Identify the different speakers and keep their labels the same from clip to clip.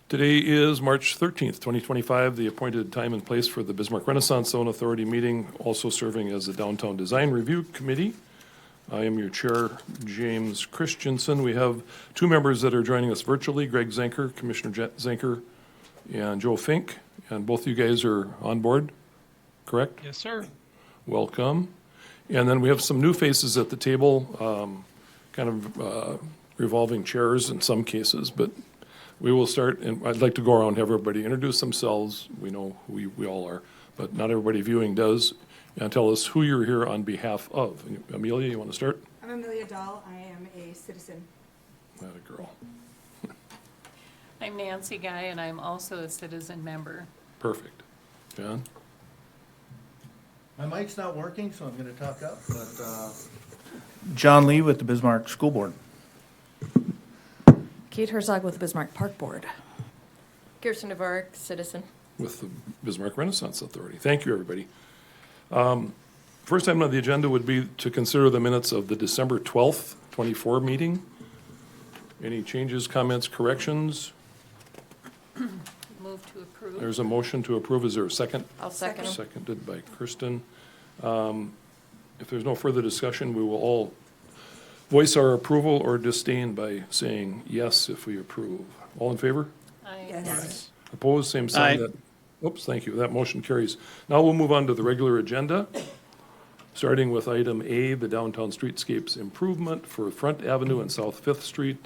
Speaker 1: Today is March 13th, 2025, the appointed time and place for the Bismarck Renaissance Zone Authority meeting, also serving as the Downtown Design Review Committee. I am your chair, James Christensen. We have two members that are joining us virtually, Greg Zenker, Commissioner Zenker, and Joe Fink, and both you guys are on board, correct?
Speaker 2: Yes, sir.
Speaker 1: Welcome. And then we have some new faces at the table, revolving chairs in some cases, but we will start, and I'd like to go around and have everybody introduce themselves. We know who we all are, but not everybody viewing does. And tell us who you're here on behalf of. Amelia, you want to start?
Speaker 3: I'm Amelia Dahl. I am a citizen.
Speaker 1: That a girl.
Speaker 4: I'm Nancy Guy, and I'm also a citizen member.
Speaker 1: Perfect. John?
Speaker 5: My mic's not working, so I'm going to talk up, but John Lee with the Bismarck School Board.
Speaker 3: Kate Herzog with the Bismarck Park Board.
Speaker 6: Kirsten Dvorak, citizen.
Speaker 1: With the Bismarck Renaissance Authority. Thank you, everybody. First item on the agenda would be to consider the minutes of the December 12th, 24 meeting. Any changes, comments, corrections?
Speaker 4: Move to approve.
Speaker 1: There's a motion to approve. Is there a second?
Speaker 6: I'll second.
Speaker 1: Seconded by Kirsten. If there's no further discussion, we will all voice our approval or disdain by saying yes if we approve. All in favor?
Speaker 4: Aye.
Speaker 3: Yes.
Speaker 1: Opposed, same sign.
Speaker 2: Aye.
Speaker 1: Oops, thank you. That motion carries. Now we'll move on to the regular agenda, starting with item A, the downtown streetscapes improvement for Front Avenue and South Fifth Street.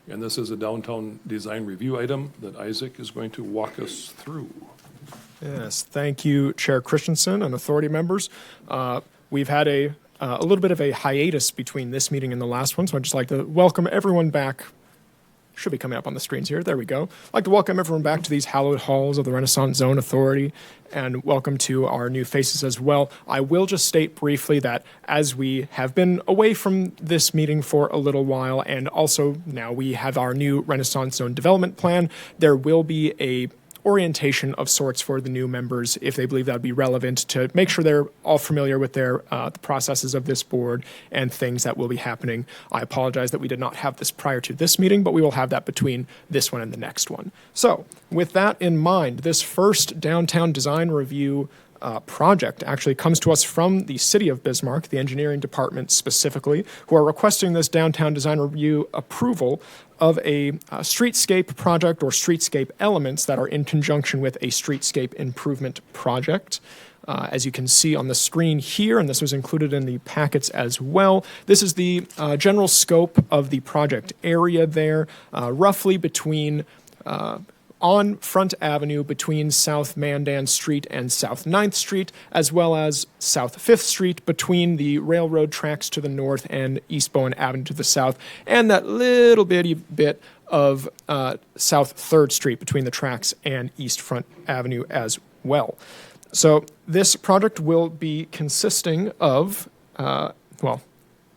Speaker 1: And this is a downtown design review item that Isaac is going to walk us through.
Speaker 7: Yes, thank you, Chair Christensen and authority members. We've had a little bit of a hiatus between this meeting and the last one, so I'd just like to welcome everyone back. Should be coming up on the screens here. There we go. I'd like to welcome everyone back to these hallowed halls of the Renaissance Zone Authority, and welcome to our new faces as well. I will just state briefly that as we have been away from this meeting for a little while, and also now we have our new Renaissance Zone development plan, there will be a orientation of sorts for the new members if they believe that would be relevant to make sure they're all familiar with their the processes of this board and things that will be happening. I apologize that we did not have this prior to this meeting, but we will have that between this one and the next one. So with that in mind, this first downtown design review project actually comes to us from the city of Bismarck, the engineering department specifically, who are requesting this downtown design review approval of a streetscape project or streetscape elements that are in conjunction with a streetscape improvement project. As you can see on the screen here, and this was included in the packets as well, this is the general scope of the project area there, roughly between on Front Avenue between South Mandan Street and South 9th Street, as well as South 5th Street between the railroad tracks to the north and East Bowen Avenue to the south, and that little bitty bit of South 3rd Street between the tracks and East Front Avenue as well. So this project will be consisting of,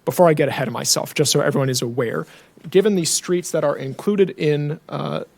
Speaker 7: before I get ahead of myself, just so everyone is aware, given the streets that are included in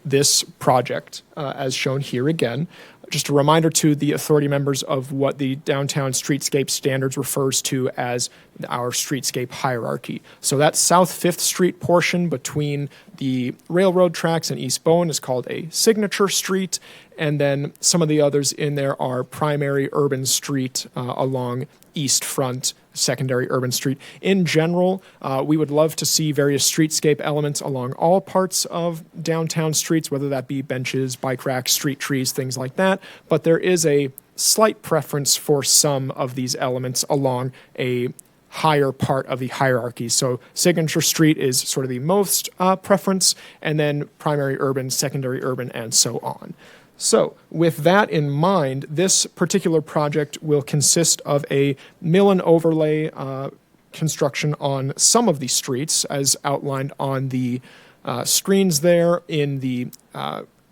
Speaker 7: this project, as shown here again, just a reminder to the authority members of what the downtown streetscape standards refers to as our streetscape hierarchy. So that South 5th Street portion between the railroad tracks and East Bowen is called a signature street, and then some of the others in there are primary urban street along East Front, secondary urban street. In general, we would love to see various streetscape elements along all parts of downtown streets, whether that be benches, bike racks, street trees, things like that. But there is a slight preference for some of these elements along a higher part of the hierarchy. So Signature Street is sort of the most preference, and then primary urban, secondary urban, and so on. So with that in mind, this particular project will consist of a mill and overlay construction on some of the streets, as outlined on the screens there in the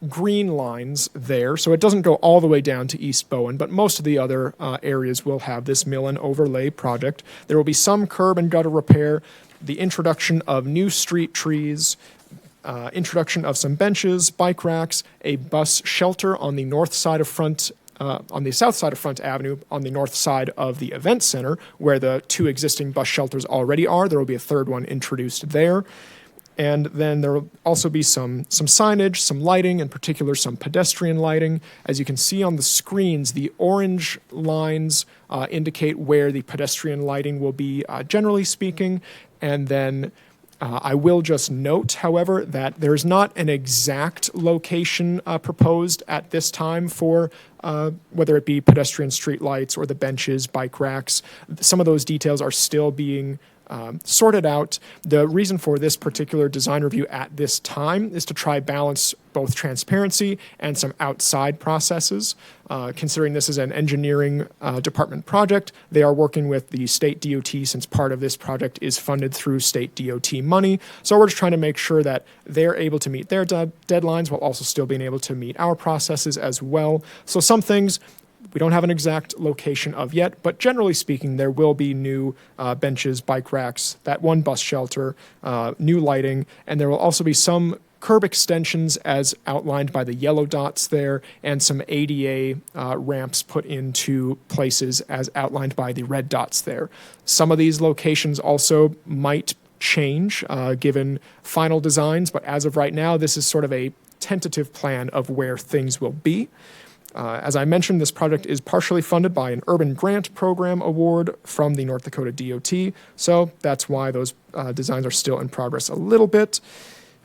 Speaker 7: green lines there. So it doesn't go all the way down to East Bowen, but most of the other areas will have this mill and overlay project. There will be some curb and gutter repair, the introduction of new street trees, introduction of some benches, bike racks, a bus shelter on the north side of on the south side of Front Avenue, on the north side of the event center, where the two existing bus shelters already are. There will be a third one introduced there. And then there will also be some signage, some lighting, in particular some pedestrian lighting. As you can see on the screens, the orange lines indicate where the pedestrian lighting will be, generally speaking. And then I will just note, however, that there's not an exact location proposed at this time for whether it be pedestrian street lights or the benches, bike racks. Some of those details are still being sorted out. The reason for this particular design review at this time is to try balance both transparency and some outside processes. Considering this is an engineering department project, they are working with the state DOT since part of this project is funded through state DOT money. So we're just trying to make sure that they're able to meet their deadlines while also still being able to meet our processes as well. So some things we don't have an exact location of yet, but generally speaking, there will be new benches, bike racks, that one bus shelter, new lighting, and there will also be some curb extensions as outlined by the yellow dots there, and some ADA ramps put into places as outlined by the red dots there. Some of these locations also might change given final designs, but as of right now, this is sort of a tentative plan of where things will be. As I mentioned, this project is partially funded by an Urban Grant Program award from the North Dakota DOT, so that's why those designs are still in progress a little bit.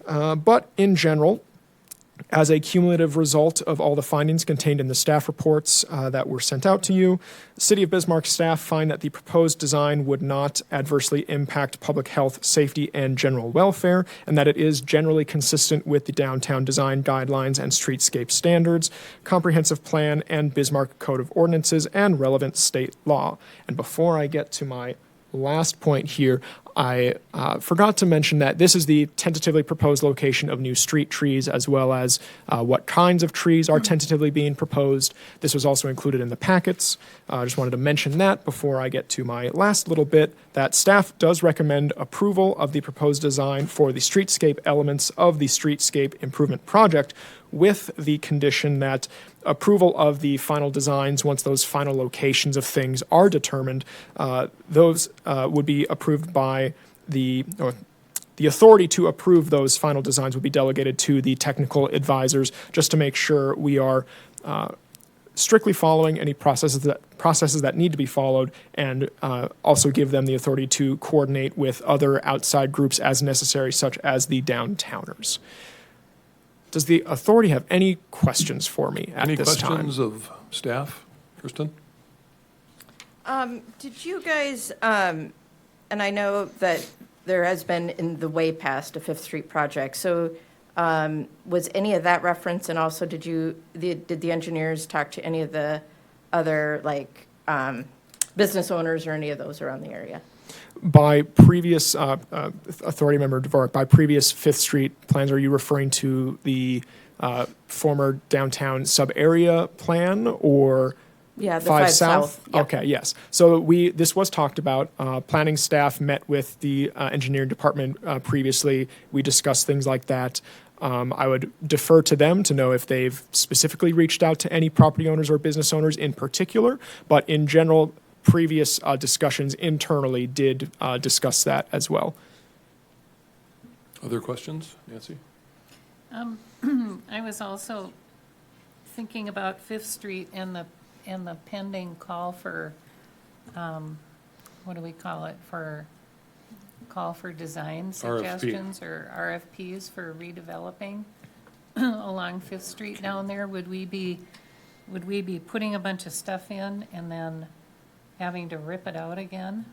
Speaker 7: But in general, as a cumulative result of all the findings contained in the staff reports that were sent out to you, City of Bismarck staff find that the proposed design would not adversely impact public health, safety, and general welfare, and that it is generally consistent with the downtown design guidelines and streetscape standards, comprehensive plan, and Bismarck Code of Ordinances and relevant state law. And before I get to my last point here, I forgot to mention that this is the tentatively proposed location of new street trees, as well as what kinds of trees are tentatively being proposed. This was also included in the packets. I just wanted to mention that before I get to my last little bit, that staff does recommend approval of the proposed design for the streetscape elements of the streetscape improvement project, with the condition that approval of the final designs, once those final locations of things are determined, those would be approved by the authority to approve those final designs would be delegated to the technical advisors, just to make sure we are strictly following any processes that need to be followed, and also give them the authority to coordinate with other outside groups as necessary, such as the downtowners. Does the authority have any questions for me at this time?
Speaker 1: Any questions of staff? Kristen?
Speaker 6: Did you guys, and I know that there has been in the way past a Fifth Street project, so was any of that referenced, and also did the engineers talk to any of the other business owners or any of those around the area?
Speaker 7: By previous authority member Dvorak, by previous Fifth Street plans, are you referring to the former downtown sub-area plan, or
Speaker 6: Yeah, the
Speaker 7: 5 South?
Speaker 6: Yep.
Speaker 7: Okay, yes. So this was talked about. Planning staff met with the engineering department previously. We discussed things like that. I would defer to them to know if they've specifically reached out to any property owners or business owners in particular, but in general, previous discussions internally did discuss that as well.
Speaker 1: Other questions? Nancy?
Speaker 4: I was also thinking about Fifth Street and the pending call for, what do we call it, call for design suggestions or RFPs for redeveloping along Fifth Street down there. Would we be putting a bunch of stuff in and then having to rip it out again?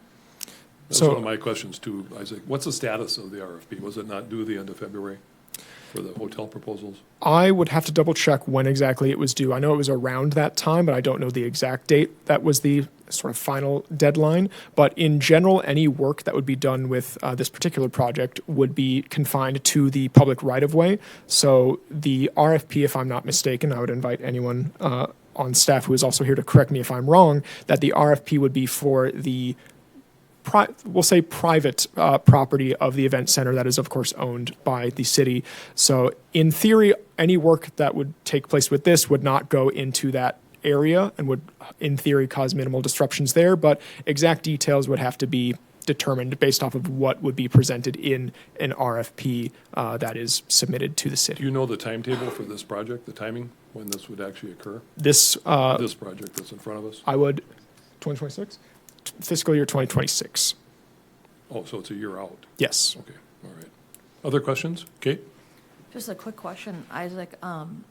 Speaker 1: That's one of my questions too, Isaac. What's the status of the RFP? Was it not due the end of February for the hotel proposals?
Speaker 7: I would have to double check when exactly it was due. I know it was around that time, but I don't know the exact date. That was the sort of final deadline. But in general, any work that would be done with this particular project would be confined to the public right-of-way. So the RFP, if I'm not mistaken, I would invite anyone on staff who is also here to correct me if I'm wrong, that the RFP would be for the we'll say private property of the event center that is, of course, owned by the city. So in theory, any work that would take place with this would not go into that area and would, in theory, cause minimal disruptions there. But exact details would have to be determined based off of what would be presented in an RFP that is submitted to the
Speaker 1: Do
Speaker 7: city.
Speaker 1: you know the timetable for this project, the timing, when this would actually occur?
Speaker 7: This,
Speaker 1: This project that's in front of us?
Speaker 7: I would, 2026? Fiscal year 2026.
Speaker 1: Oh, so it's a year out.
Speaker 7: Yes.
Speaker 1: Okay, all right. Other questions? Kate?
Speaker 3: Just a quick question, Isaac,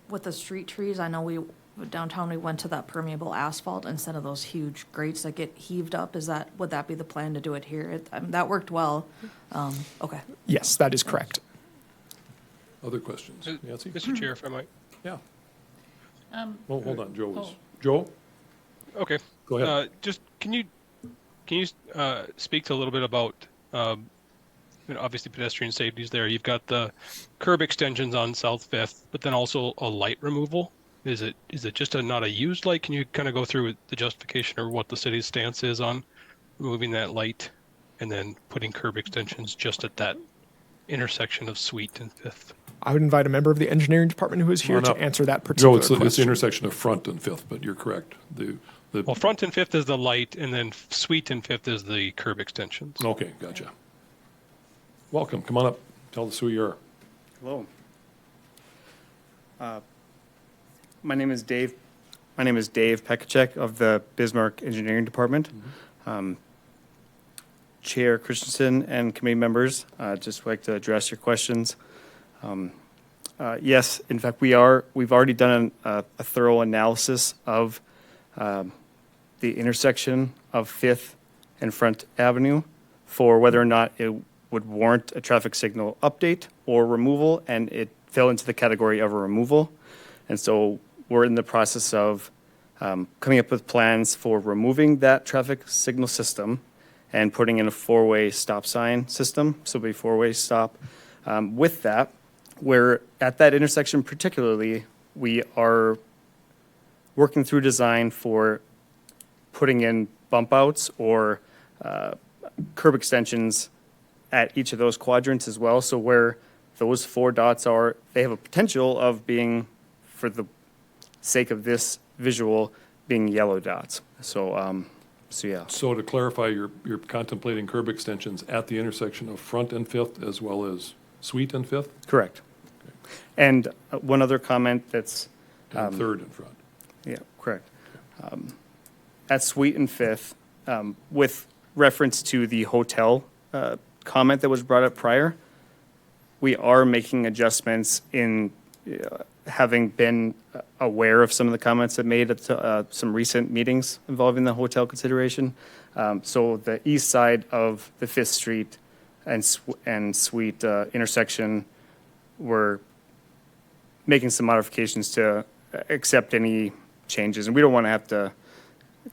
Speaker 3: with the street trees, I know downtown, we went to that permeable asphalt instead of those huge grates that get heaved up. Would that be the plan to do it here? That worked well. Okay.
Speaker 7: Yes, that is correct.
Speaker 1: Other questions? Nancy?
Speaker 2: Mr. Chair, if I might.
Speaker 1: Yeah.
Speaker 4: Um,
Speaker 1: Oh, hold on, Joe was,
Speaker 4: oh.
Speaker 1: Joe?
Speaker 2: Okay.
Speaker 1: Go ahead.
Speaker 2: Just, can you speak to a little bit about, obviously pedestrian safety is there. You've got the curb extensions on South Fifth, but then also a light removal. Is it just not a used light? Can you kind of go through the justification or what the city's stance is on removing that light and then putting curb extensions just at that intersection of Sweet and Fifth?
Speaker 7: I would invite a member of the engineering department who is here
Speaker 1: Come on
Speaker 7: to
Speaker 1: up.
Speaker 7: answer that
Speaker 1: Joe,
Speaker 7: particular
Speaker 1: it's the
Speaker 7: question.
Speaker 1: intersection of Front and Fifth, but you're correct.
Speaker 2: Well, Front and Fifth is the light, and then Sweet and Fifth is the curb extensions.
Speaker 1: Okay, gotcha. Welcome, come on up. Tell us who you are.
Speaker 8: Hello. My name is Dave. My name is Dave Pekacek of the Bismarck Engineering Department. Chair Christensen and committee members, just like to address your questions. Yes, in fact, we've already done a thorough analysis of the intersection of Fifth and Front Avenue for whether or not it would warrant a traffic signal update or removal, and it fell into the category of a removal. And so we're in the process of coming up with plans for removing that traffic signal system and putting in a four-way stop sign system, so it'll be four-way stop. With that, we're at that intersection particularly, we are working through design for putting in bump outs or curb extensions at each of those quadrants as well. So where those four dots are, they have a potential of being, for the sake of this visual, being yellow dots. So, yeah.
Speaker 1: So to clarify, you're contemplating curb extensions at the intersection of Front and Fifth as well as Sweet and Fifth?
Speaker 8: Correct. And one other comment that's,
Speaker 1: And Third and Front?
Speaker 8: yeah, correct. At Sweet and Fifth, with reference to the hotel comment that was brought up prior, we are making adjustments in having been aware of some of the comments that made at some recent meetings involving the hotel consideration. So the east side of the Fifth Street and Sweet intersection, we're making some modifications to accept any changes. And we don't want to have to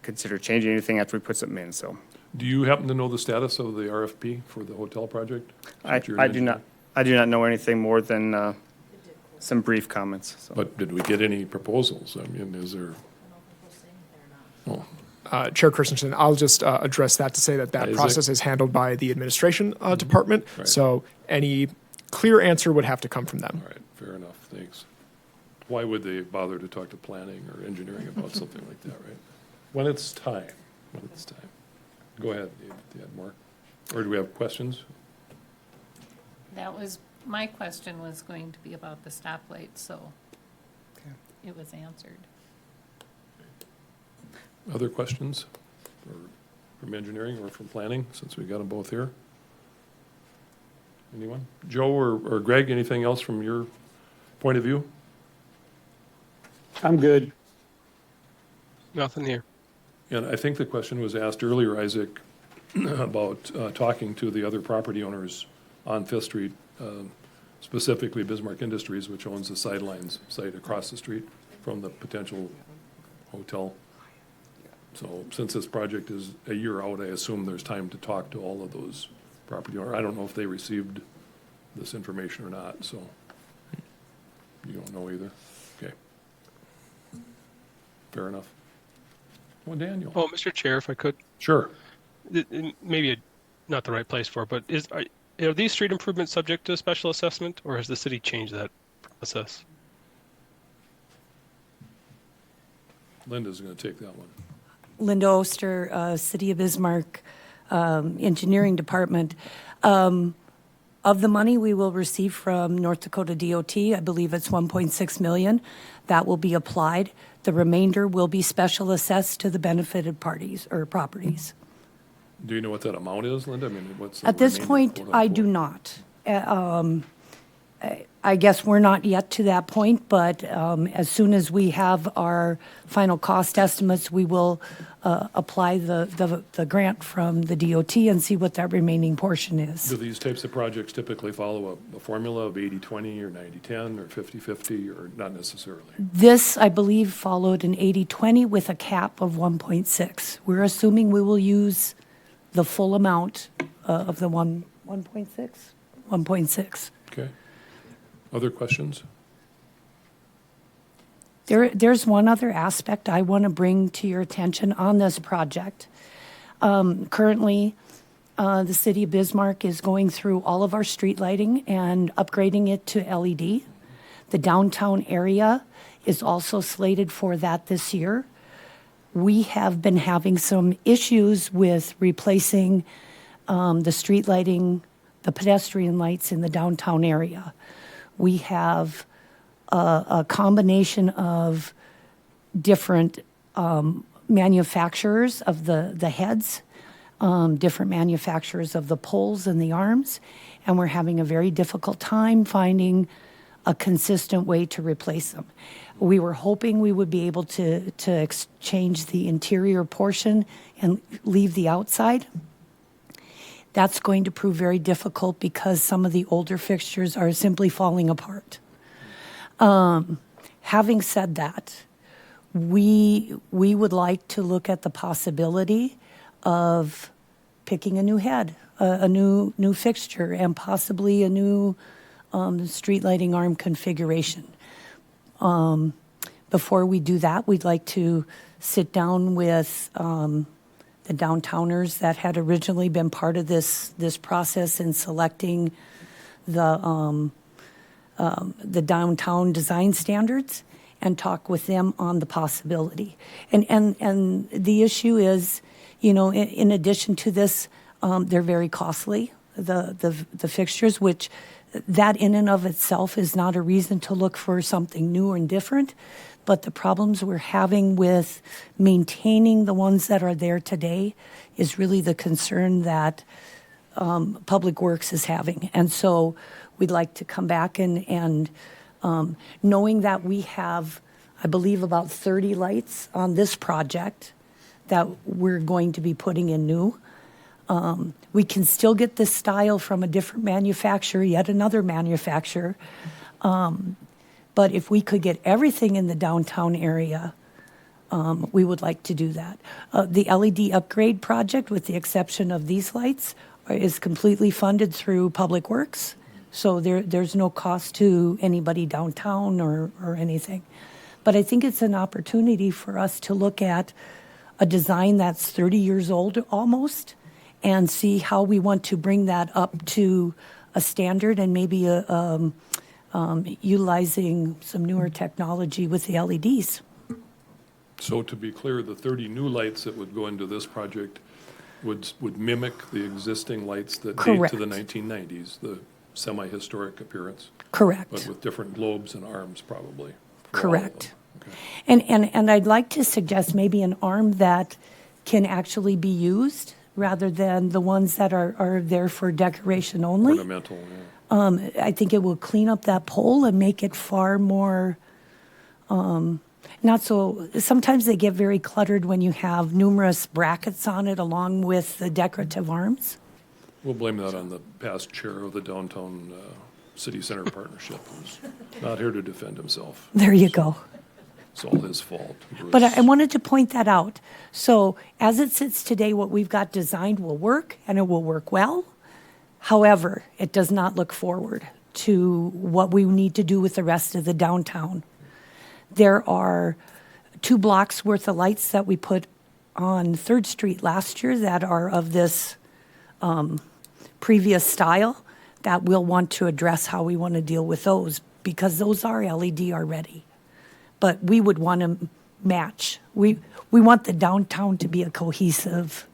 Speaker 8: consider changing anything after we put something in, so.
Speaker 1: Do you happen to know the status of the RFP for the hotel project?
Speaker 8: I
Speaker 1: Since you're an
Speaker 8: do not,
Speaker 1: engineer.
Speaker 8: I do not know anything more than some brief comments, so.
Speaker 1: But did we get any proposals? I mean, is there? Oh,
Speaker 7: Chair Christensen, I'll just address that to say that
Speaker 1: Isaac?
Speaker 7: process is handled by the administration department.
Speaker 1: Right.
Speaker 7: So any clear answer would have to come from them.
Speaker 1: all right, fair enough, thanks. Why would they bother to talk to planning or engineering about something like that, right? When it's time. Go ahead, Dave, do you have more? Or do we have questions?
Speaker 4: My question was going to be about the stoplight, so it was answered.
Speaker 1: Other questions from engineering or from planning, since we got them both here? Anyone? Joe or Greg, anything else from your point of view?
Speaker 9: I'm good.
Speaker 2: Nothing here.
Speaker 1: And I think the question was asked earlier, Isaac, about talking to the other property owners on Fifth Street, specifically Bismarck Industries, which owns the Sidelines site across the street from the potential hotel. So since this project is a year out, I assume there's time to talk to all of those property owners. I don't know if they received this information or not, so you don't know either? Okay. Fair enough. Well, Daniel?
Speaker 2: Oh, Mr. Chair, if I could,
Speaker 1: Sure.
Speaker 2: maybe not the right place for it, but are these street improvements subject to special assessment, or has the city changed that process?
Speaker 1: Linda's going to take that one.
Speaker 10: Linda Oster, City of Bismarck. engineering department. Of the money we will receive from North Dakota DOT, I believe it's 1.6 million, that will be applied. The remainder will be special assessed to the benefited parties or properties.
Speaker 1: Do you know what that amount is, Linda? I mean, what's the
Speaker 10: At this
Speaker 1: remainder,
Speaker 10: point,
Speaker 1: quote,
Speaker 10: I
Speaker 1: unquote?
Speaker 10: do not. I guess we're not yet to that point, but as soon as we have our final cost estimates, we will apply the grant from the DOT and see what that remaining portion is.
Speaker 1: Do these types of projects typically follow a formula of 80-20 or 90-10 or 50-50 or not necessarily?
Speaker 10: This, I believe, followed an 80-20 with a cap of 1.6. We're assuming we will use the full amount of the 1.6? 1.6.
Speaker 1: Okay. Other questions?
Speaker 10: There's one other aspect I want to bring to your attention on this project. Currently, the city of Bismarck is going through all of our street lighting and upgrading it to LED. The downtown area is also slated for that this year. We have been having some issues with replacing the street lighting, the pedestrian lights in the downtown area. We have a combination of different manufacturers of the heads, different manufacturers of the poles and the arms, and we're having a very difficult time finding a consistent way to replace them. We were hoping we would be able to exchange the interior portion and leave the outside. That's going to prove very difficult because some of the older fixtures are simply falling apart. Having said that, we would like to look at the possibility of picking a new head, a new fixture, and possibly a new street lighting arm configuration. Before we do that, we'd like to sit down with the downtowners that had originally been part of this process in selecting the downtown design standards and talk with them on the possibility. And the issue is, you know, in addition to this, they're very costly, the fixtures, which that in and of itself is not a reason to look for something new and different. But the problems we're having with maintaining the ones that are there today is really the concern that Public Works is having. And so we'd like to come back and knowing that we have, I believe, about 30 lights on this project that we're going to be putting in new. We can still get this style from a different manufacturer, yet another manufacturer. But if we could get everything in the downtown area, we would like to do that. The LED upgrade project, with the exception of these lights, is completely funded through Public Works. So there's no cost to anybody downtown or anything. But I think it's an opportunity for us to look at a design that's 30 years old almost and see how we want to bring that up to a standard and maybe utilizing some newer technology with the LEDs.
Speaker 1: So to be clear, the 30 new lights that would go into this project would mimic the existing lights that date
Speaker 10: Correct.
Speaker 1: to the 1990s, the semi-historic appearance,
Speaker 10: Correct.
Speaker 1: but with different globes and arms probably. for all of them.
Speaker 10: Correct.
Speaker 1: Okay.
Speaker 10: And I'd like to suggest maybe an arm that can actually be used rather than the ones that are there for decoration only.
Speaker 1: Ornamental, yeah.
Speaker 10: I think it will clean up that pole and make it far more, not so, sometimes they get very cluttered when you have numerous brackets on it along with the decorative arms.
Speaker 1: We'll blame that on the past chair of the downtown city center partnership, who's not here to defend himself.
Speaker 10: There you go.
Speaker 1: It's all his fault.
Speaker 10: But I wanted to point that out. So as it sits today, what we've got designed will work, and it will work well. However, it does not look forward to what we need to do with the rest of the downtown. There are 2 blocks worth of lights that we put on 3rd Street last year that are of this previous style that we'll want to address how we want to deal with those, because those are LED already. But we would want to match. We want the downtown to be a cohesive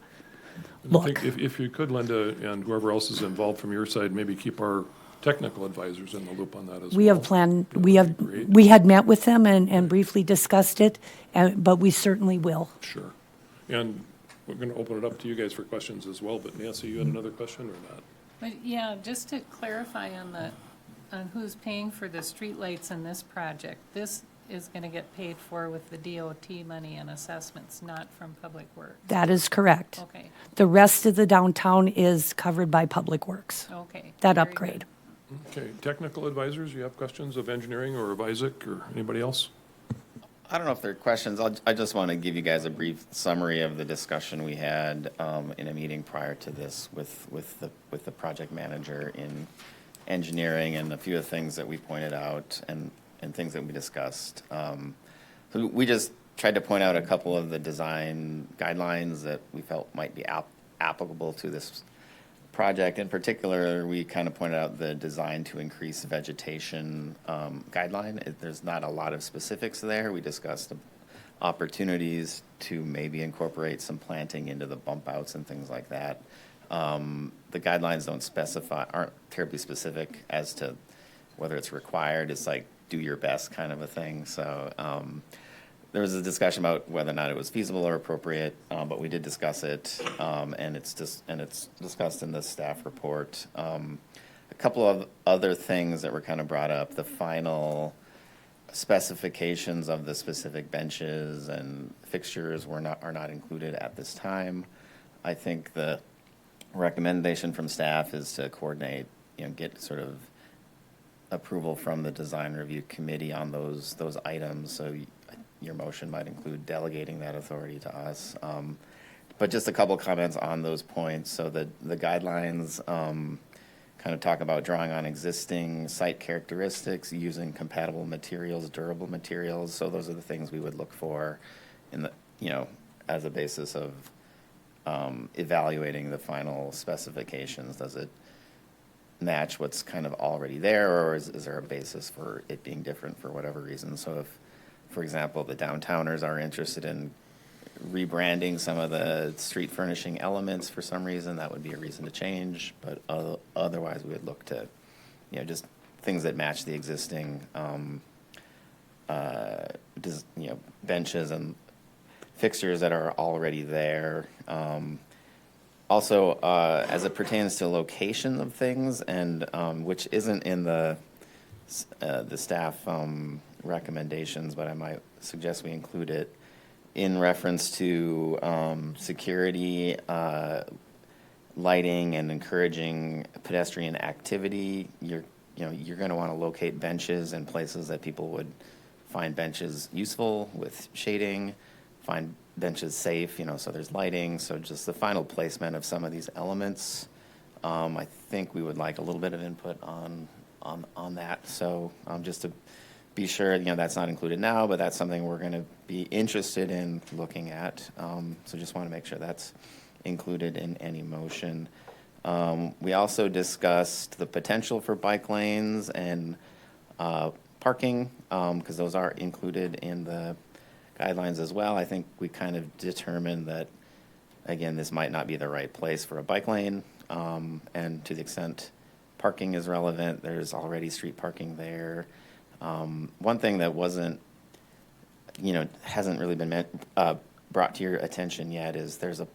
Speaker 1: And I think
Speaker 10: look.
Speaker 1: if you could, Linda, and whoever else is involved from your side, maybe keep our technical advisors in the loop on that as well.
Speaker 10: We have planned,
Speaker 1: That
Speaker 10: we
Speaker 1: would
Speaker 10: have,
Speaker 1: be great.
Speaker 10: we had met with them and briefly discussed it, but we certainly will.
Speaker 1: Sure. And we're going to open it up to you guys for questions as well, but Nancy, you had another question or not?
Speaker 4: But yeah, just to clarify on who's paying for the streetlights in this project, this is gonna get paid for with the DOT money and assessments, not from Public Works.
Speaker 10: That is correct.
Speaker 4: Okay,
Speaker 10: The rest of the downtown is covered by Public Works,
Speaker 4: okay.
Speaker 10: that
Speaker 4: very
Speaker 10: upgrade.
Speaker 4: good.
Speaker 1: Okay, technical advisors, you have questions of engineering or of Isaac or anybody else?
Speaker 11: I don't know if there are questions. I just want to give you guys a brief summary of the discussion we had in a meeting prior to this with the project manager in engineering and a few of the things that we pointed out and things that we discussed. So we just tried to point out a couple of the design guidelines that we felt might be applicable to this project. In particular, we kind of pointed out the design to increase vegetation guideline. There's not a lot of specifics there. We discussed opportunities to maybe incorporate some planting into the bump outs and things like that. The guidelines aren't terribly specific as to whether it's required. It's like do your best kind of a thing. So there was a discussion about whether or not it was feasible or appropriate, but we did discuss it, and it's discussed in the staff report. A couple of other things that were kind of brought up: the final specifications of the specific benches and fixtures are not included at this time. I think the recommendation from staff is to coordinate, get sort of approval from the design review committee on those items. So your motion might include delegating that authority to us. But just a couple comments on those points. So the guidelines kind of talk about drawing on existing site characteristics, using compatible materials, durable materials. So those are the things we would look for in the, as a basis of evaluating the final specifications. Does it match what's kind of already there, or is there a basis for it being different for whatever reason? So if, for example, the downtowners are interested in rebranding some of the street furnishing elements for some reason, that would be a reason to change. But otherwise, we would look to, just things that match the existing, benches and fixtures that are already there. Also, as it pertains to location of things, and which isn't in the staff recommendations, but I might suggest we include it in reference to security, lighting, and encouraging pedestrian activity. You're going to want to locate benches in places that people would find benches useful with shading, find benches safe, so there's lighting. So just the final placement of some of these elements, I think we would like a little bit of input on that. So just to be sure, that's not included now, but that's something we're going to be interested in looking at. So just want to make sure that's included in any motion. We also discussed the potential for bike lanes and parking, because those are included in the guidelines as well. I think we kind of determined that, again, this might not be the right place for a bike lane, and to the extent parking is relevant, there's already street parking there. One thing that wasn't, hasn't really been brought to your attention yet is there's a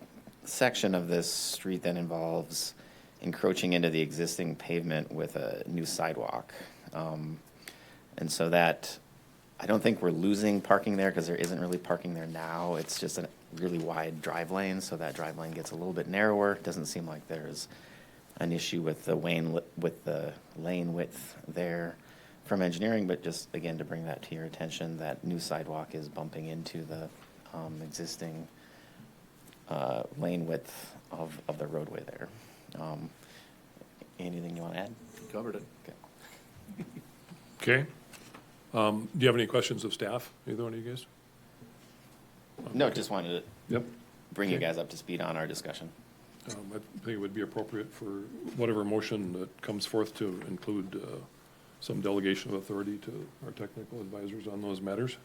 Speaker 11: section of this street that involves encroaching into the existing pavement with a new sidewalk. And so that, I don't think we're losing parking there because there isn't really parking there now. It's just a really wide drive lane, so that drive lane gets a little bit narrower. It doesn't seem like there's an issue with the lane width there from engineering, but just, again, to bring that to your attention, that new sidewalk is bumping into the existing lane width of the roadway there. Anything you want to add?
Speaker 5: Covered it.
Speaker 11: Okay.
Speaker 1: Okay. Do you have any questions of staff, either one of you guys?
Speaker 11: No, just wanted to
Speaker 1: Yep.
Speaker 11: bring you
Speaker 1: Okay.
Speaker 11: guys up to speed on our discussion.
Speaker 1: I think it would be appropriate for whatever motion that comes forth to include some delegation of authority to our technical advisors on those matters.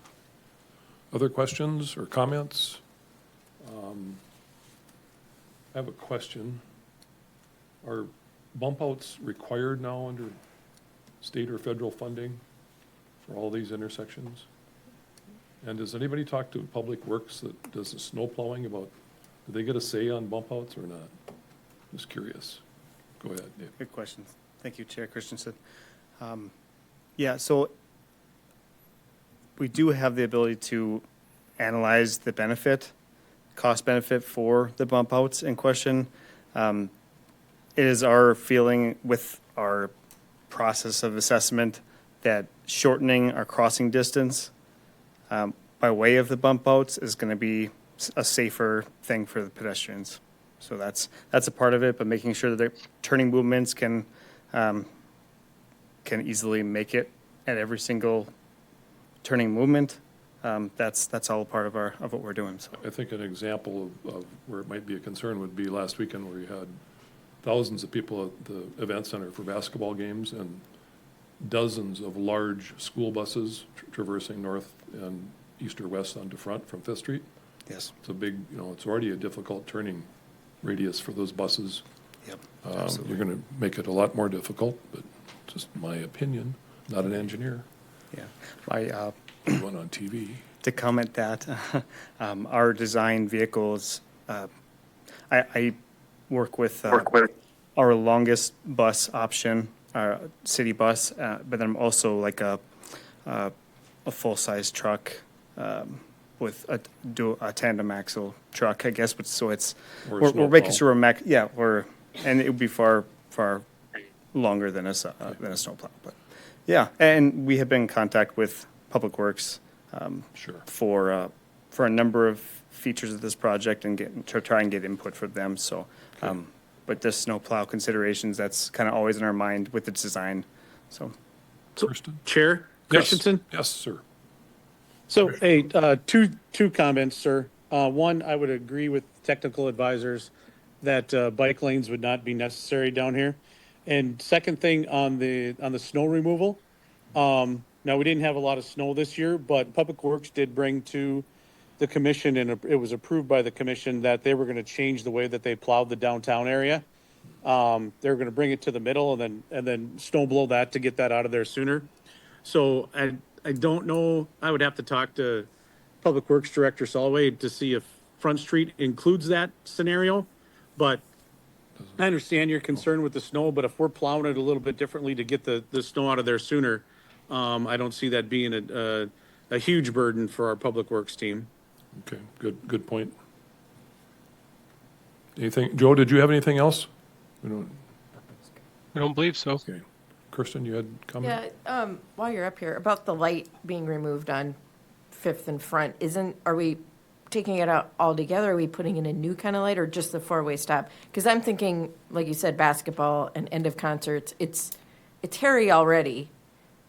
Speaker 1: Other questions or comments? I have a question. Are bump outs required now under state or federal funding for all these intersections? And does anybody talk to Public Works that does the snow plowing about, do they get a say on bump outs or not? Just curious. Go ahead, Dave.
Speaker 8: Good question. Thank you, Chair Christensen. Yeah, so we do have the ability to analyze the benefit, cost benefit for the bump outs in question. It is our feeling with our process of assessment that shortening our crossing distance by way of the bump outs is going to be a safer thing for the pedestrians. So that's a part of it, but making sure that their turning movements can easily make it at every single turning movement. That's all part of what we're doing. So
Speaker 1: I think an example of where it might be a concern would be last weekend where you had thousands of people at the event center for basketball games and dozens of large school buses traversing north and east or west onto Front from Fifth Street.
Speaker 8: yes,
Speaker 1: It's a big, it's already a difficult turning radius for those buses.
Speaker 8: yep,
Speaker 1: You're
Speaker 8: absolutely.
Speaker 1: going to make it a lot more difficult, but just my opinion, not an engineer.
Speaker 8: Yeah,
Speaker 1: One on TV.
Speaker 8: to comment that our design vehicles, I work with our longest bus option, our city bus, but then I'm also like a full-size truck with a tandem axle truck, I guess. But so it's
Speaker 1: Or a
Speaker 8: we're making
Speaker 1: snowplow.
Speaker 8: sure and it would be far longer than a snowplow. But yeah, and we have been in contact with Public Works
Speaker 1: Sure.
Speaker 8: for a number of features of this project and to try and get input from them. So, but the snowplow considerations, that's kind of always in our mind with the design. So,
Speaker 1: Kirsten?
Speaker 9: Chair
Speaker 1: Yes.
Speaker 9: Christensen?
Speaker 1: Yes, sir.
Speaker 9: So, hey, two comments, sir. One, I would agree with technical advisors that bike lanes would not be necessary down here. And second thing on the snow removal, now we didn't have a lot of snow this year, but Public Works did bring to the commission, and it was approved by the commission that they were going to change the way that they plowed the downtown area. They were going to bring it to the middle and then snow blow that to get that out of there sooner. So I don't know. I would have to talk to Public Works Director Solway to see if Front Street includes that scenario. But I understand your concern with the snow, but if we're plowing it a little bit differently to get the snow out of there sooner, I don't see that being a huge burden for our Public Works team.
Speaker 1: Okay, good point. Anything, Joe, did you have anything else? We don't,
Speaker 2: I don't believe so.
Speaker 1: okay. Kirsten, you had a comment?
Speaker 6: Yeah, while you're up here, about the light being removed on Fifth and Front, are we taking it out altogether? Are we putting in a new kind of light or just the four-way stop? Because I'm thinking, like you said, basketball and end of concerts, it's hairy already.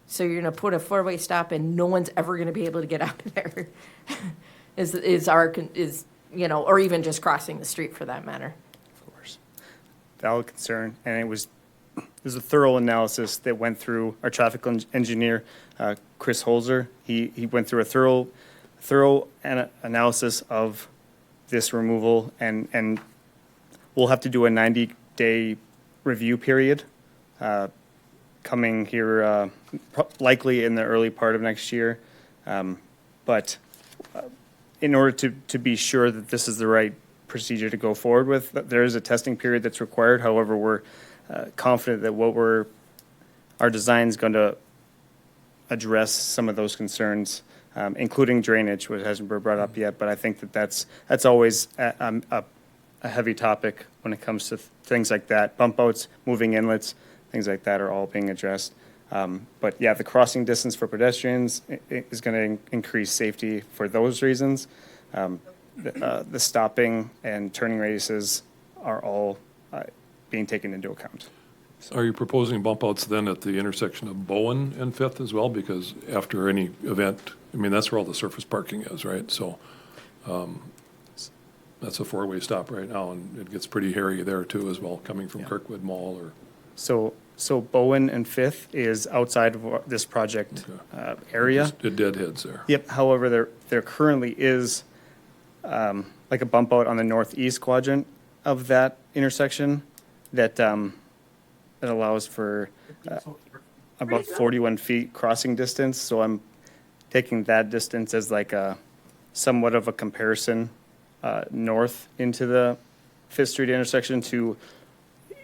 Speaker 6: So you're gonna put a four-way stop and no one's ever gonna be able to get out of there. Or even just crossing the street for that matter.
Speaker 8: of course, valid concern, and there's a thorough analysis that went through our traffic engineer, Chris Holzer. He went through a thorough analysis of this removal, and we'll have to do a 90-day review period coming here likely in the early part of next year. But in order to be sure that this is the right procedure to go forward with, there is a testing period that's required. However, we're confident that our design is going to address some of those concerns, including drainage, which hasn't been brought up yet. But I think that's always a heavy topic when it comes to things like that. Bump outs, moving inlets, things like that are all being addressed. But yeah, the crossing distance for pedestrians is going to increase safety for those reasons. The stopping and turning radiuses are all being taken into account.
Speaker 1: Are you proposing bump outs then at the intersection of Bowen and Fifth as well? Because after any event, that's where all the surface parking is, right? So that's a four-way stop right now, and it gets pretty hairy there too as well, coming from Kirkwood Mall or.
Speaker 8: So Bowen and Fifth is outside of this project area.
Speaker 1: It deadheads there.
Speaker 8: Yep. However, there currently is like a bump out on the northeast quadrant of that intersection that it allows for about 41 feet crossing distance. So I'm taking that distance as like a somewhat of a comparison north into the Fifth Street intersection to,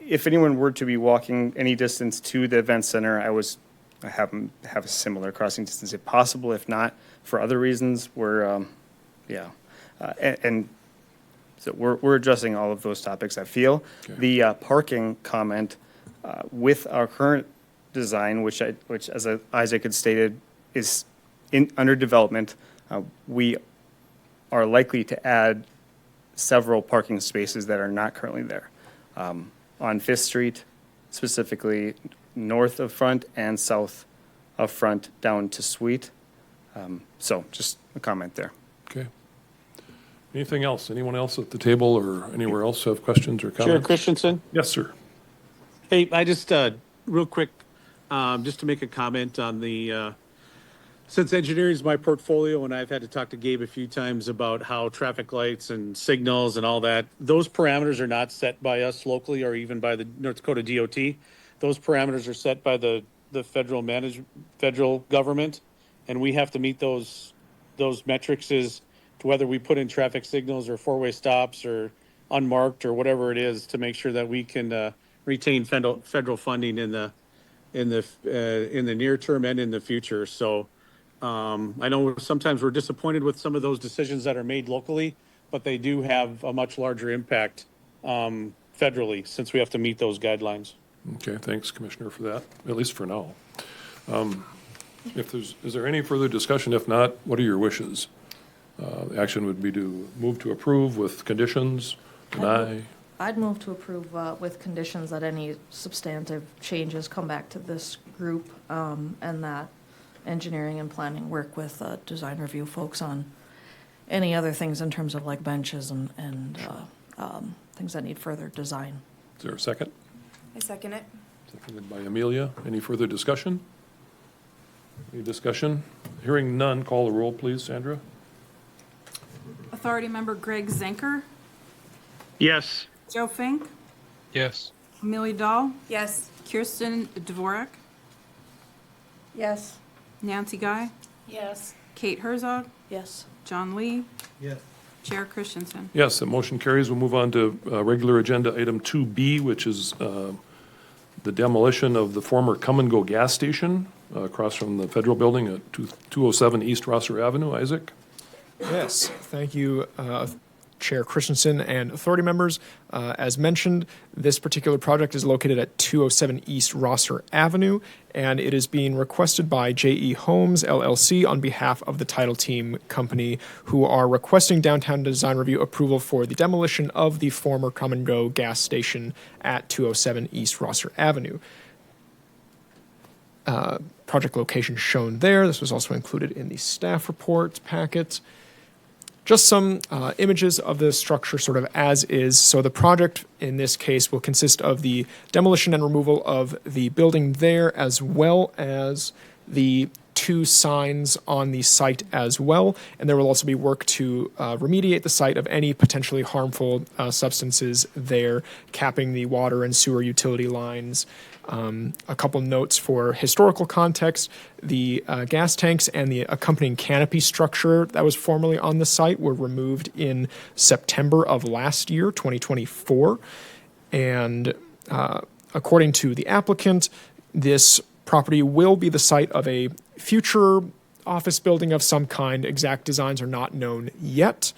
Speaker 8: if anyone were to be walking any distance to the event center, I have a similar crossing distance if possible. If not, for other reasons, we're and so we're addressing all of those topics. I feel the parking comment with our current design, which as Isaac had stated is under development, we are likely to add several parking spaces that are not currently there on Fifth Street, specifically north of Front and south of Front down to Suite. So just a comment there.
Speaker 1: Okay. Anything else? Anyone else at the table or anywhere else have questions or
Speaker 9: Chair
Speaker 1: comments?
Speaker 9: Christensen?
Speaker 1: Yes, sir.
Speaker 9: Hey, I just, real quick, just to make a comment on the, since engineering is my portfolio and I've had to talk to Gabe a few times about how traffic lights and signals and all that, those parameters are not set by us locally or even by the North Dakota DOT. Those parameters are set by the federal government, and we have to meet those metrics as to whether we put in traffic signals or four-way stops or unmarked or whatever it is to make sure that we can retain federal funding in the near term and in the future. So I know sometimes we're disappointed with some of those decisions that are made locally, but they do have a much larger impact federally since we have to meet those guidelines.
Speaker 1: Okay, thanks, Commissioner, for that, at least for now. Is there any further discussion? If not, what are your wishes? The action would be to move to approve with conditions, deny.
Speaker 3: I'd move to approve with conditions that any substantive changes come back to this group, and that engineering and planning work with design review folks on any other things in terms of like benches and things that need further design.
Speaker 1: Is there a second?
Speaker 12: I second it.
Speaker 1: Seconded by Amelia. Any further discussion? Any discussion? Hearing none, call the roll, please, Sandra.
Speaker 12: Authority Member Greg Zenker,
Speaker 9: Yes.
Speaker 12: Joe Fink,
Speaker 2: Yes.
Speaker 12: Amelia Dahl. Yes. Kirsten Dvorak,
Speaker 6: Yes.
Speaker 12: Nancy Guy,
Speaker 4: Yes.
Speaker 12: Kate Herzog,
Speaker 3: Yes.
Speaker 12: John Lee,
Speaker 5: Yes.
Speaker 12: Chair Christensen.
Speaker 1: Yes, the motion carries. We'll move on to regular agenda item 2B, which is the demolition of the former Come and Go gas station across from the federal building at 207 East Rosser Avenue. Isaac?
Speaker 7: Yes, thank you, Chair Christensen and authority members. As mentioned, this particular project is located at 207 East Rosser Avenue, and it is being requested by J.E. Homes, LLC, on behalf of the title team company, who are requesting downtown design review approval for the demolition of the former Come and Go gas station at 207 East Rosser Avenue. Project location shown there. This was also included in the staff report packet. Just some images of the structure sort of as is. So the project in this case will consist of the demolition and removal of the building there, as well as the two signs on the site as well. And there will also be work to remediate the site of any potentially harmful substances there, capping the water and sewer utility lines. A couple notes for historical context. The gas tanks and the accompanying canopy structure that was formerly on the site were removed in September of last year, 2024. And according to the applicant, this property will be the site of a future office building of some kind. Exact designs are not known yet.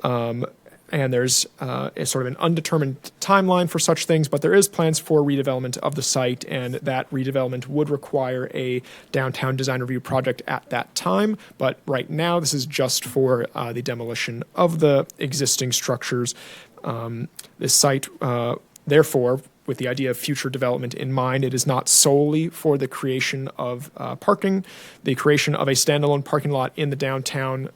Speaker 7: And there's a sort of an undetermined timeline for such things, but there is plans for redevelopment of the site, and that redevelopment would require a downtown design review project at that time. But right now, this is just for the demolition of the existing structures. This site, therefore, with the idea of future development in mind, it is not solely for the creation of parking. The creation of a standalone parking lot in the downtown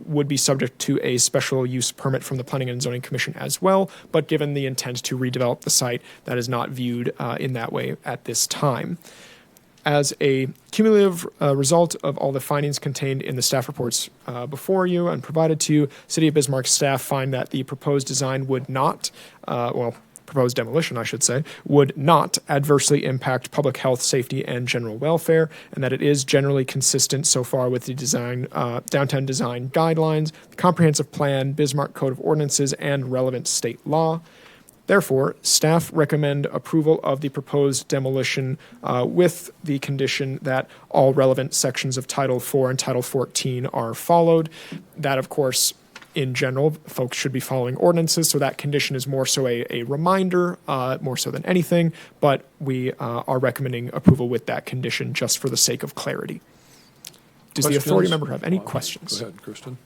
Speaker 7: would be subject to a special use permit from the Planning and Zoning Commission as well, but given the intent to redevelop the site, that is not viewed in that way at this time. as a cumulative result of all the findings contained in the staff reports before you and provided to you, City of Bismarck staff find that the proposed design would not, proposed demolition, I should say, would not adversely impact public health, safety, and general welfare, and that it is generally consistent so far with the design, downtown design guidelines, the comprehensive plan, Bismarck Code of Ordinances, and relevant state law. Therefore, staff recommend approval of the proposed demolition with the condition that all relevant sections of Title IV and Title 14 are followed. That, of course, in general, folks should be following ordinances, so that condition is more so a reminder, more so than anything, but we are recommending approval with that condition just for the sake of clarity. Does the authority
Speaker 1: Questions?
Speaker 7: member have any questions?
Speaker 1: Go ahead, Kristen.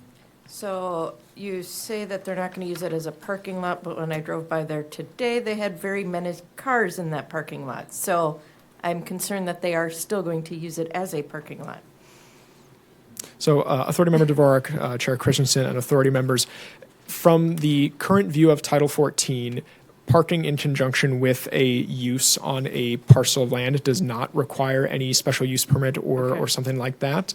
Speaker 6: So you say that they're not going to use it as a parking lot, but when I drove by there today, they had very many cars in that parking lot. So I'm concerned that they are still going to use it as a parking lot.
Speaker 7: So, Authority Member Dvorak, Chair Christensen, and authority members, from the current view of Title 14, parking in conjunction with a use on a parcel of land does not require any special use permit or something like that.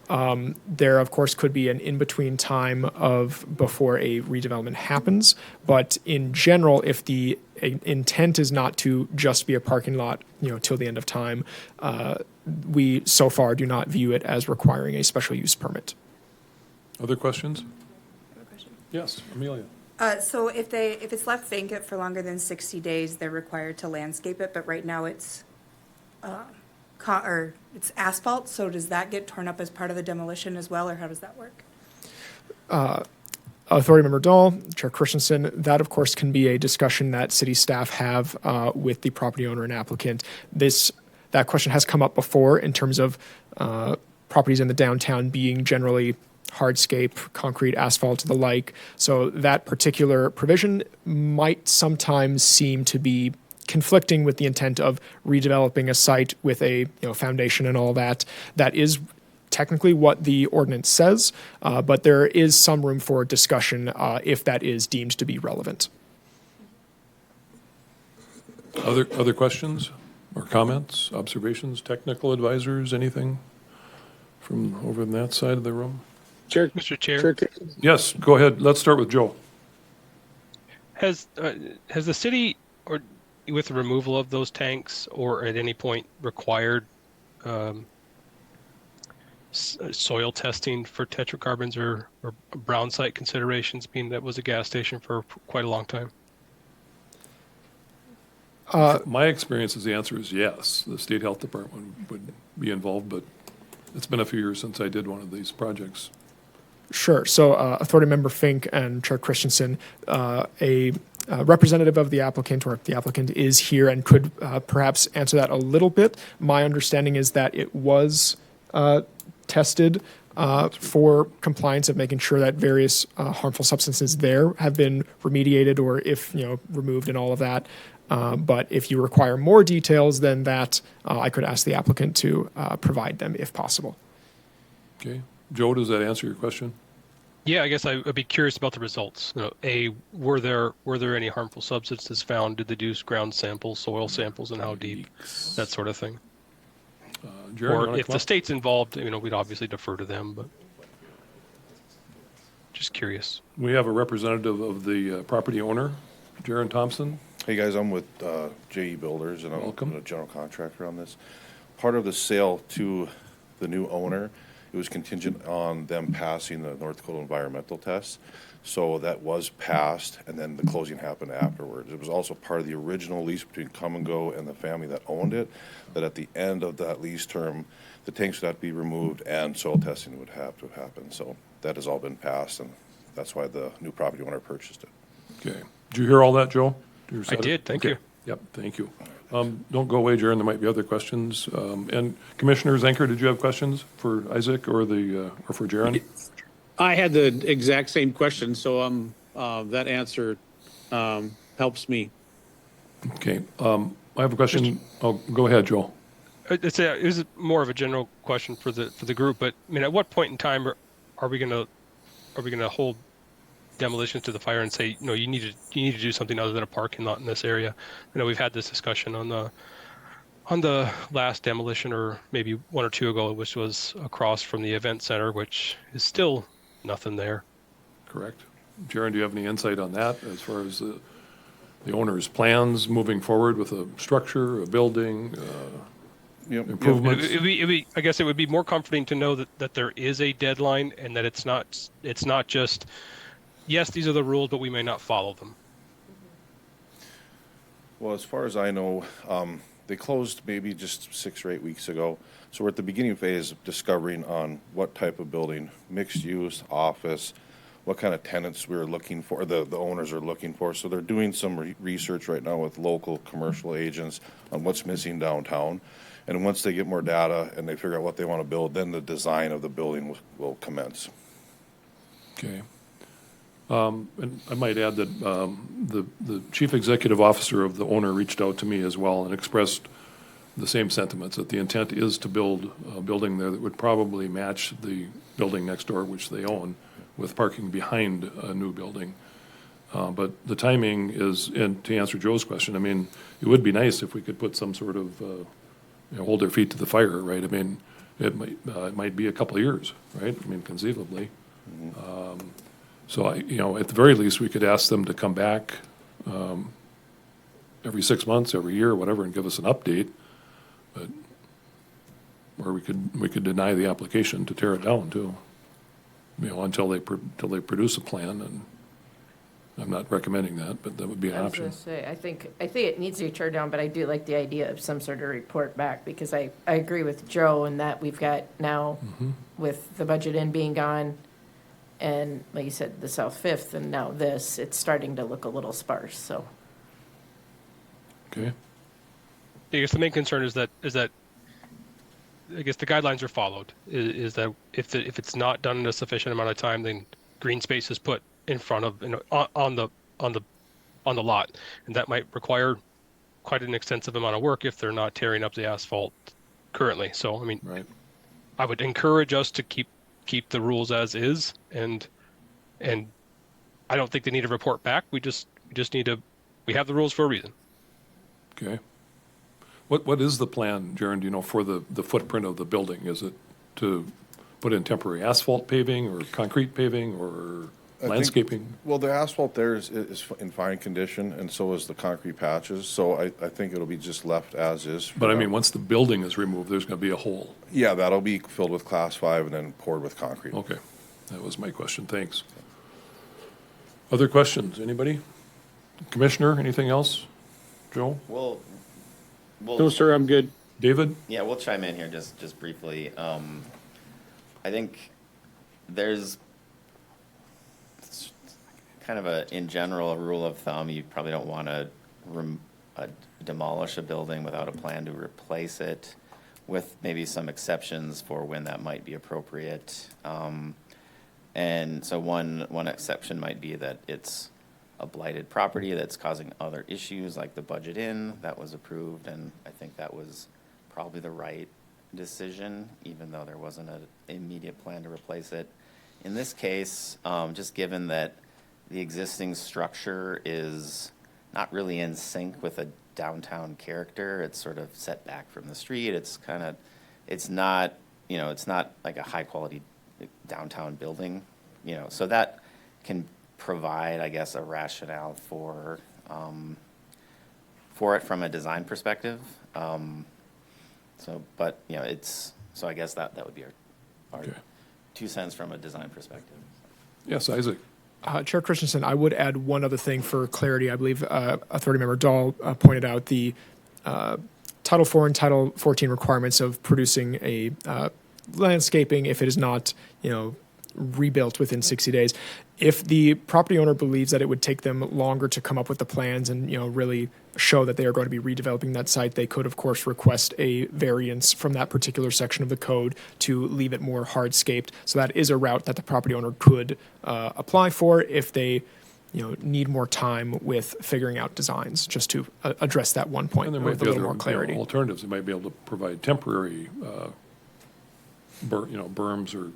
Speaker 7: There, of course, could be an in-between time of before a redevelopment happens, but in general, if the intent is not to just be a parking lot, till the end of time, we so far do not view it as requiring a special use permit.
Speaker 1: Other questions? Yes, Amelia.
Speaker 13: So if it's left vacant for longer than 60 days, they're required to landscape it, but right now it's it's asphalt, so does that get torn up as part of the demolition as well, or how does that work?
Speaker 7: Authority Member Dahl, Chair Christensen, that of course can be a discussion that city staff have with the property owner and applicant. That question has come up before in terms of properties in the downtown being generally hardscape, concrete, asphalt, the like. So that particular provision might sometimes seem to be conflicting with the intent of redeveloping a site with a foundation and all that. That is technically what the ordinance says, but there is some room for discussion if that is deemed to be relevant.
Speaker 1: Other questions or comments, observations, technical advisors, anything from over on that side of the room?
Speaker 9: Chair,
Speaker 2: Mr. Chair,
Speaker 1: Yes, go ahead. Let's start with Joe.
Speaker 2: has the city, or with the removal of those tanks, or at any point required soil testing for tetracarbons or brown site considerations, being that was a gas station for quite a long time?
Speaker 1: My experience is the answer is yes. The state health department would be involved, but it's been a few years since I did one of these projects.
Speaker 7: Sure. So, Authority Member Fink and Chair Christensen, a representative of the applicant, or the applicant is here and could perhaps answer that a little bit. My understanding is that it was tested for compliance of making sure that various harmful substances there have been remediated or if removed and all of that. But if you require more details than that, I could ask the applicant to provide them if possible.
Speaker 1: Okay. Joe, does that answer your question?
Speaker 2: Yeah, I guess I'd be curious about the results. Were there any harmful substances found? Did they do ground samples, soil samples, and how deep? That sort of thing.
Speaker 1: Jared, you
Speaker 2: Or
Speaker 1: wanna
Speaker 2: if
Speaker 1: come
Speaker 2: the
Speaker 1: up?
Speaker 2: state's involved, we'd obviously defer to them, but just curious.
Speaker 1: We have a representative of the property owner, Jaron Thompson.
Speaker 14: Hey guys, I'm with JE Builders and I'm
Speaker 1: Welcome.
Speaker 14: a general contractor on this. Part of the sale to the new owner, it was contingent on them passing the North Dakota environmental tests. So that was passed and then the closing happened afterwards. It was also part of the original lease between Come and Go and the family that owned it, that at the end of that lease term, the tanks would have to be removed and soil testing would have to happen. So that has all been passed and that's why the new property owner purchased it.
Speaker 1: Okay. Did you hear all that, Joe?
Speaker 2: I did, thank you.
Speaker 1: Yep, thank you. Don't go away, Jaron, there might be other questions. And Commissioner Zenker, did you have questions for Isaac or for Jaron?
Speaker 9: I had the exact same question, so that answer helps me.
Speaker 1: Okay, I have a question. Oh, go ahead, Joel.
Speaker 2: It was more of a general question for the group, but at what point in time are we gonna hold demolitions to the fire and say, you need to do something other than a parking lot in this area? We've had this discussion on on the last demolition, or maybe one or two ago, which was across from the event center, which is still nothing there.
Speaker 1: Correct. Jaron, do you have any insight on that as far as the owner's plans moving forward with a structure, a building, improvements?
Speaker 2: I guess it would be more comforting to know that there is a deadline and that it's not just, yes, these are the rules, but we may not follow them.
Speaker 14: Well, as far as I know, they closed maybe just 6 or 8 weeks ago. So we're at the beginning phase of discovering on what type of building, mixed use, office, what kind of tenants we're looking for, the owners are looking for. So they're doing some research right now with local commercial agents on what's missing downtown. And once they get more data and they figure out what they want to build, then the design of the building will commence.
Speaker 1: Okay. And I might add that the chief executive officer of the owner reached out to me as well and expressed the same sentiments, that the intent is to build a building there that would probably match the building next door, which they own, with parking behind a new building. But the timing is, and to answer Joe's question, I mean, it would be nice if we could put some sort of, hold their feet to the fire, right? I mean, it might be a couple of years, right? I mean, conceivably. So at the very least, we could ask them to come back every 6 months, every year, whatever, and give us an update. But, or we could deny the application to tear it down too. Until they produce a plan, and I'm not recommending that, but that would be an
Speaker 6: I was
Speaker 1: option.
Speaker 6: gonna say, I think it needs to be turned down, but I do like the idea of some sort of report back, because I agree with Joe in that we've got now, with the budget in being gone, and like you said, the South Fifth, and now this, it's starting to look a little sparse, so.
Speaker 1: Okay.
Speaker 2: I guess the main concern is that I guess the guidelines are followed. Is that if it's not done in a sufficient amount of time, then green space is put in front of on the lot, and that might require quite an extensive amount of work if they're not tearing up the asphalt currently. So I mean,
Speaker 1: right.
Speaker 2: I would encourage us to keep the rules as is, and I don't think they need to report back. We just need to. We have the rules for a reason.
Speaker 1: Okay. What is the plan, Jaron, do you know, for the footprint of the building? Is it to put in temporary asphalt paving or concrete paving or landscaping?
Speaker 14: Well, the asphalt there is in fine condition, and so is the concrete patches. So I think it'll be just left as is.
Speaker 1: But I mean, once the building is removed, there's going to be a hole.
Speaker 14: Yeah, that'll be filled with Class 5 and then poured with concrete.
Speaker 1: Okay. That was my question. Thanks. Other questions? Anybody? Commissioner, anything else? Joe?
Speaker 11: Well,
Speaker 9: No, sir, I'm good.
Speaker 1: David?
Speaker 11: yeah, we'll chime in here just briefly. I think there's kind of in general, a rule of thumb. You probably don't want to demolish a building without a plan to replace it, with maybe some exceptions for when that might be appropriate. And so one exception might be that it's a blighted property that's causing other issues, like the budget in that was approved, and I think that was probably the right decision, even though there wasn't an immediate plan to replace it. In this case, just given that the existing structure is not really in sync with a downtown character, it's sort of set back from the street. It's not like a high quality downtown building, so that can provide, I guess, a rationale for it from a design perspective. So I guess that would be our
Speaker 1: Okay.
Speaker 11: 2 cents from a design perspective.
Speaker 1: Yes, Isaac.
Speaker 7: Chair Christensen, I would add one other thing for clarity. I believe Authority Member Dahl pointed out the Title IV and Title 14 requirements of producing a landscaping if it is not, rebuilt within 60 days. If the property owner believes that it would take them longer to come up with the plans and, really show that they are going to be redeveloping that site, they could, of course, request a variance from that particular section of the code to leave it more hardscaped. So that is a route that the property owner could apply for if they, need more time with figuring out designs, just to address that one point
Speaker 1: And there
Speaker 7: with
Speaker 1: might
Speaker 7: a
Speaker 1: be
Speaker 7: little
Speaker 1: other
Speaker 7: more clarity.
Speaker 1: alternatives. They might be able to provide temporary berms or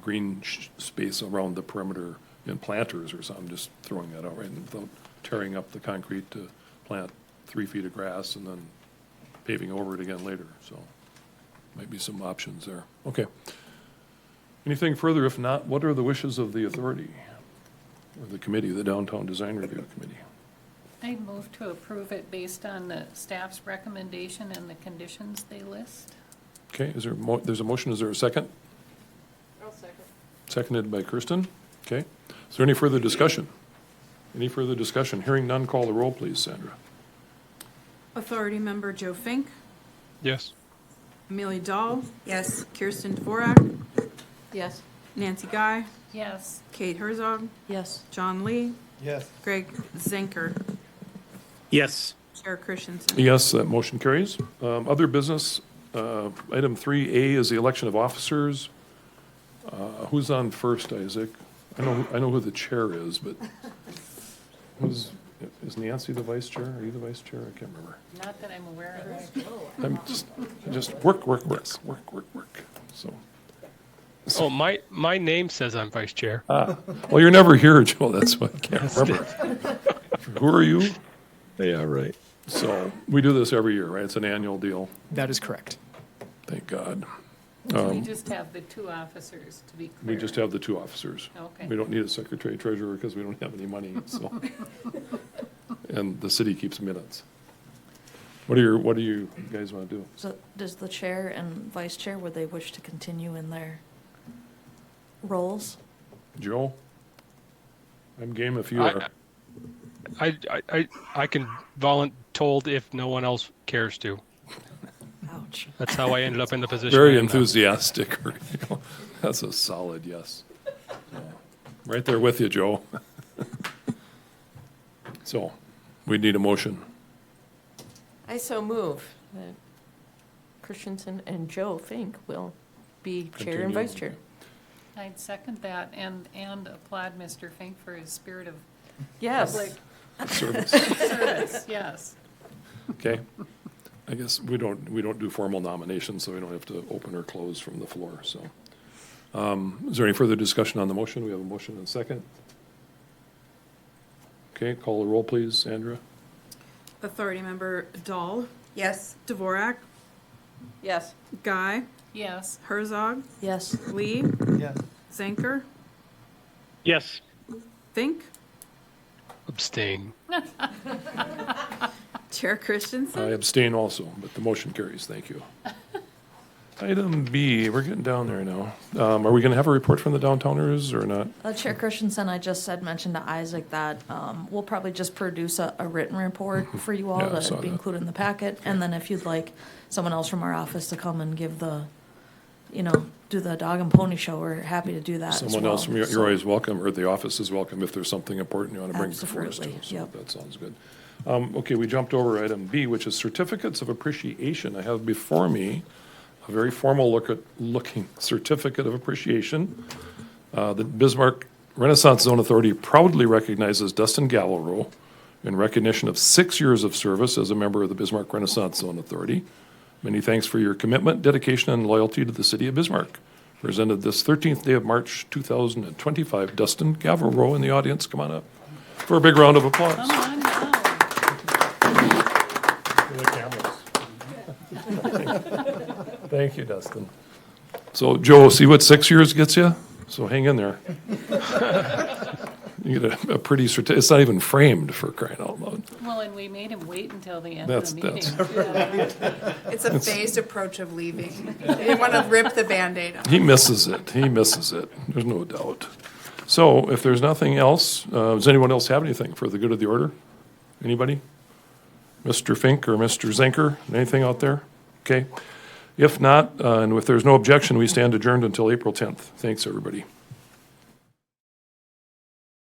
Speaker 1: green space around the perimeter in planters or something, just throwing that out, right, without tearing up the concrete to plant 3 feet of grass and then paving over it again later, so might be some options there. Okay. Anything further? If not, what are the wishes of the authority or the committee, the Downtown Design Review Committee?
Speaker 4: I move to approve it based on the staff's recommendation and the conditions they list.
Speaker 1: Okay, there's a motion, is there a second?
Speaker 4: I'll second.
Speaker 1: Seconded by Kirsten. Okay. Is there any further discussion? Any further discussion? Hearing none, call the roll, please, Sandra.
Speaker 12: Authority Member Joe Fink,
Speaker 2: Yes.
Speaker 12: Amelia Dahl. Yes. Kirsten Dvorak,
Speaker 6: Yes.
Speaker 12: Nancy Guy,
Speaker 4: Yes.
Speaker 12: Kate Herzog,
Speaker 3: Yes.
Speaker 12: John Lee,
Speaker 5: Yes.
Speaker 12: Greg Zenker,
Speaker 9: Yes.
Speaker 12: Chair Christensen.
Speaker 1: Yes, that motion carries. Other business, item 3A is the election of officers. Who's on first, Isaac? I know who the chair is, but is Nancy the vice chair? Are you the vice chair? I can't remember.
Speaker 4: Not that I'm aware of.
Speaker 1: I'm just work. So,
Speaker 2: Oh, my name says I'm vice chair.
Speaker 1: well, you're never here, Joe. That's why I can't remember. Who are you?
Speaker 2: Yeah, right.
Speaker 1: So we do this every year, right? It's an annual deal.
Speaker 7: That is correct.
Speaker 1: Thank God.
Speaker 4: We just have the two officers, to be clear.
Speaker 1: We just have the two officers.
Speaker 4: Okay.
Speaker 1: We don't need a secretary treasurer because we don't have any money, so. And the city keeps minutes. What do you guys want to do?
Speaker 3: So does the chair and vice chair, would they wish to continue in their roles?
Speaker 1: Joe? I'm game if you are.
Speaker 2: I can told if no one else cares to.
Speaker 3: Ouch.
Speaker 2: That's how I ended up in the position.
Speaker 1: Very
Speaker 2: I am now.
Speaker 1: enthusiastic. That's a solid yes. Right there with you, Joe. So, we need a motion.
Speaker 6: I so move that Christensen and Joe Fink will be chair and vice chair.
Speaker 4: I'd second that and applaud Mr. Fink for his spirit of
Speaker 6: Yes.
Speaker 4: public
Speaker 1: Service.
Speaker 4: service, yes.
Speaker 1: Okay. I guess we don't do formal nominations, so we don't have to open or close from the floor, so. Is there any further discussion on the motion? We have a motion and a second. Okay, call the roll, please, Sandra.
Speaker 12: Authority Member Dahl,
Speaker 13: Yes.
Speaker 12: Dvorak,
Speaker 6: Yes.
Speaker 12: Guy,
Speaker 4: Yes.
Speaker 12: Herzog,
Speaker 3: Yes.
Speaker 12: Lee,
Speaker 5: Yes.
Speaker 12: Zenker,
Speaker 9: Yes.
Speaker 12: Fink,
Speaker 2: Abstain.
Speaker 12: Chair
Speaker 1: I
Speaker 12: Christensen.
Speaker 1: abstain also, but the motion carries. Thank you. Item B, we're getting down there now. Are we going to have a report from the downtowners or not?
Speaker 3: Chair Christensen, I just had mentioned to Isaac that we'll probably just produce a written report for you all
Speaker 1: Yeah, I saw
Speaker 3: to be
Speaker 1: that.
Speaker 3: included in the packet. And then if you'd like someone else from our office to come and give do the dog and pony show, we're happy to do that as
Speaker 1: Someone
Speaker 3: well.
Speaker 1: else from
Speaker 3: So-
Speaker 1: you're always welcome, or the office is welcome if there's something important you want to bring before us too.
Speaker 3: Absolutely,
Speaker 1: So
Speaker 3: yep.
Speaker 1: that sounds good. Okay, we jumped over item B, which is certificates of appreciation. I have before me a very formal looking certificate of appreciation. The Bismarck Renaissance Zone Authority proudly recognizes Dustin Gavelrow in recognition of 6 years of service as a member of the Bismarck Renaissance Zone Authority. Many thanks for your commitment, dedication, and loyalty to the city of Bismarck. Presented this 13th day of March 2025. Dustin Gavelrow in the audience, come on up for a big round of applause.
Speaker 4: Come on down.
Speaker 1: Thank you, Dustin. So, Joe, see what 6 years gets you? So hang in there. You get a pretty certificate. It's not even framed, for crying out loud.
Speaker 4: Well, and we made him wait until the end
Speaker 1: That's-
Speaker 4: of the meeting.
Speaker 12: It's a phased approach of leaving. You didn't want to rip the Band-Aid off.
Speaker 1: He misses it. There's no doubt. So if there's nothing else, does anyone else have anything for the good of the order? Anybody? Mr. Fink or Mr. Zenker, anything out there? Okay. If not, and if there's no objection, we stand adjourned until April 10th. Thanks, everybody.